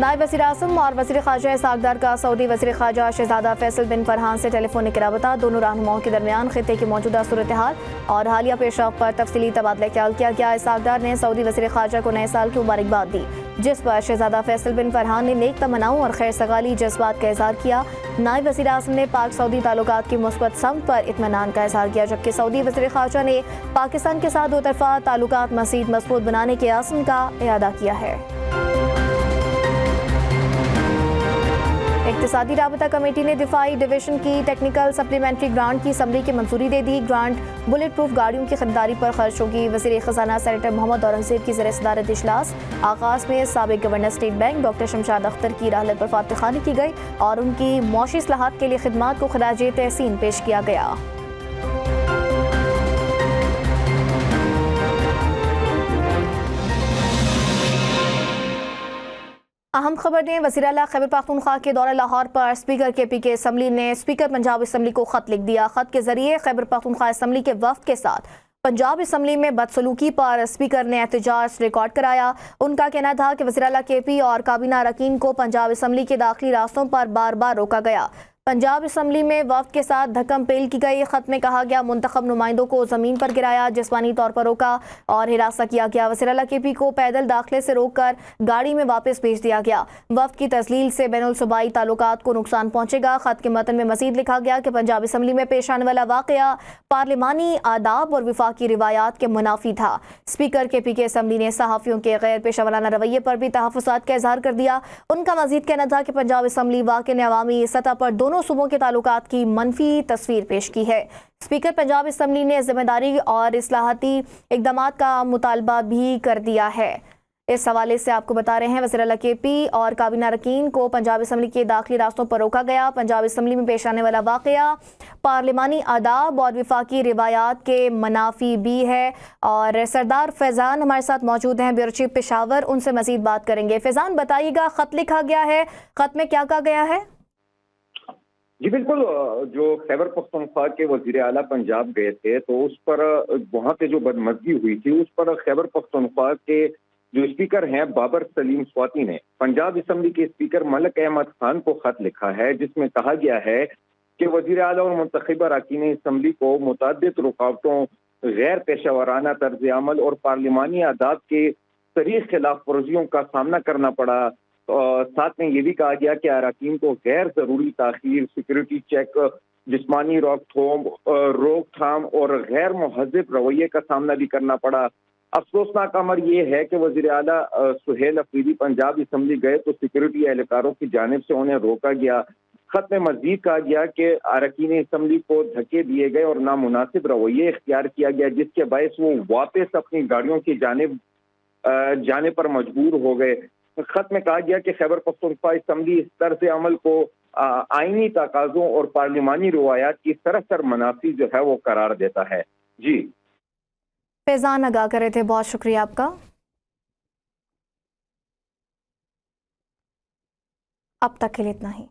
نائب وزیر اعظم اور وزیر خارجہ اسحاق ڈار کا سعودی وزیر خارجہ شہزادہ فیصل بن فرحان سے ٹیلی فونک رابطہ۔ دونوں رہنماؤں کے درمیان خطے کی موجودہ صورتحال اور حالیہ پیش رفت پر تفصیلی تبادلہ خیال کیا گیا۔ اسحاق ڈار نے سعودی وزیر خارجہ کو نئے سال کی مبارکباد دی، جس پر شہزادہ فیصل بن فرحان نے نیک تمناؤں اور خیر سگالی جذبات کا اظہار کیا۔ نائب وزیر اعظم نے پاک سعودی تعلقات کی مثبت سمت پر اطمینان کا اظہار کیا، جبکہ سعودی وزیر خارجہ نے پاکستان کے ساتھ دو طرفہ تعلقات مزید مضبوط بنانے کے عزم کا اعادہ کیا ہے۔ اقتصادی رابطہ کمیٹی نے دفاعی ڈویژن کی ٹیکنیکل سپلیمنٹری گرانٹ کی اسمبلی کی منظوری دے دی۔ گرانٹ بلٹ پروف گاڑیوں کی خریداری پر خرچ ہوگی۔ وزیر خزانہ سینیٹر محمد اورنگزیب کی زیر صدارت اجلاس آغاز میں سابق governor state bank doctor Shamshad Akhtar کی رحلت پر فاتح خوانی کی گئی اور ان کی معاشی اصلاحات کے لیے خدمات کو خراج تحسین پیش کیا گیا۔ اہم خبر دیں، وزیر اعلیٰ خیبر پختونخوا کے دورہ لاہور پر اسپیکر کے پی کے اسمبلی نے اسپیکر پنجاب اسمبلی کو خط لکھ دیا۔ خط کے ذریعے خیبر پختونخوا اسمبلی کے وفد کے ساتھ پنجاب اسمبلی میں بدسلوکی پر اسپیکر نے احتجاج ریکارڈ کرایا۔ ان کا کہنا تھا کہ وزیر اعلیٰ کے پی اور کابینہ اراکین کو پنجاب اسمبلی کے داخلی راستوں پر بار بار روکا گیا۔ پنجاب اسمبلی میں وفد کے ساتھ دھکم پیل کی گئی۔ خط میں کہا گیا منتخب نمائندوں کو زمین پر گرایا، جسمانی طور پر روکا اور ہراساں کیا گیا۔ وزیر اعلیٰ کے پی کو پیدل داخلے سے روک کر گاڑی میں واپس بھیج دیا گیا۔ وفد کی تذلیل سے بین الصوبائی تعلقات کو نقصان پہنچے گا۔ خط کے متن میں مزید لکھا گیا کہ پنجاب اسمبلی میں پیش آنے والا واقعہ پارلیمانی آداب اور وفاقی روایات کے منافی تھا۔ اسپیکر کے پی کے اسمبلی نے صحافیوں کے غیر پیشہ ورانہ رویے پر بھی تحفظات کا اظہار کر دیا۔ ان کا مزید کہنا تھا کہ پنجاب اسمبلی واقع نے عوامی سطح پر دونوں صوبوں کے تعلقات کی منفی تصویر پیش کی ہے۔ اسپیکر پنجاب اسمبلی نے ذمہ داری اور اصلاحاتی اقدامات کا مطالبہ بھی کر دیا ہے۔ اس حوالے سے آپ کو بتا رہے ہیں، وزیر اعلیٰ کے پی اور کابینہ اراکین کو پنجاب اسمبلی کے داخلی راستوں پر روکا گیا۔ پنجاب اسمبلی میں پیش آنے والا واقعہ پارلیمانی آداب اور وفاقی روایات کے منافی بھی ہے۔ اور سردار فیضان ہمارے ساتھ موجود ہیں، بیورو چیف پشاور، ان سے مزید بات کریں گے۔ فیضان، بتائیے گا، خط لکھا گیا ہے، خط میں کیا کہا گیا ہے؟ جی بالکل، جو خیبر پختونخوا کے وزیر اعلیٰ پنجاب گئے تھے تو اس پر وہاں پہ جو بدمزگی ہوئی تھی، اس پر خیبر پختونخوا کے جو اسپیکر ہیں بابر سلیم سواتی نے پنجاب اسمبلی کے اسپیکر ملک احمد خان کو خط لکھا ہے، جس میں کہا گیا ہے کہ وزیر اعلیٰ اور منتخب اراکین اسمبلی کو متعدد رکاوٹوں، غیر پیشہ ورانہ طرز عمل اور پارلیمانی آداب کے صریح خلاف ورزیوں کا سامنا کرنا پڑا۔ ساتھ میں یہ بھی کہا گیا کہ اراکین کو غیر ضروری تاخیر، سیکورٹی چیک، جسمانی روک تھام اور غیر مہذب رویے کا سامنا بھی کرنا پڑا۔ افسوسناک امر یہ ہے کہ وزیر اعلیٰ سہیل افریدی پنجاب اسمبلی گئے تو سیکورٹی اہلکاروں کی جانب سے انہیں روکا گیا۔ خط میں مزید کہا گیا کہ اراکین اسمبلی کو دھکے دیے گئے اور نامناسب رویے اختیار کیا گیا، جس کے باعث وہ واپس اپنی گاڑیوں کی جانب جانے پر مجبور ہو گئے۔ خط میں کہا گیا کہ خیبر پختونخوا اسمبلی اس طرز عمل کو آئینی تقاضوں اور پارلیمانی روایات کی سراسر منافی جو ہے وہ قرار دیتا ہے۔ جی فیضان آگاہ کر رہے تھے، بہت شکریہ آپ کا۔ اب تک کے لیے اتنا ہی۔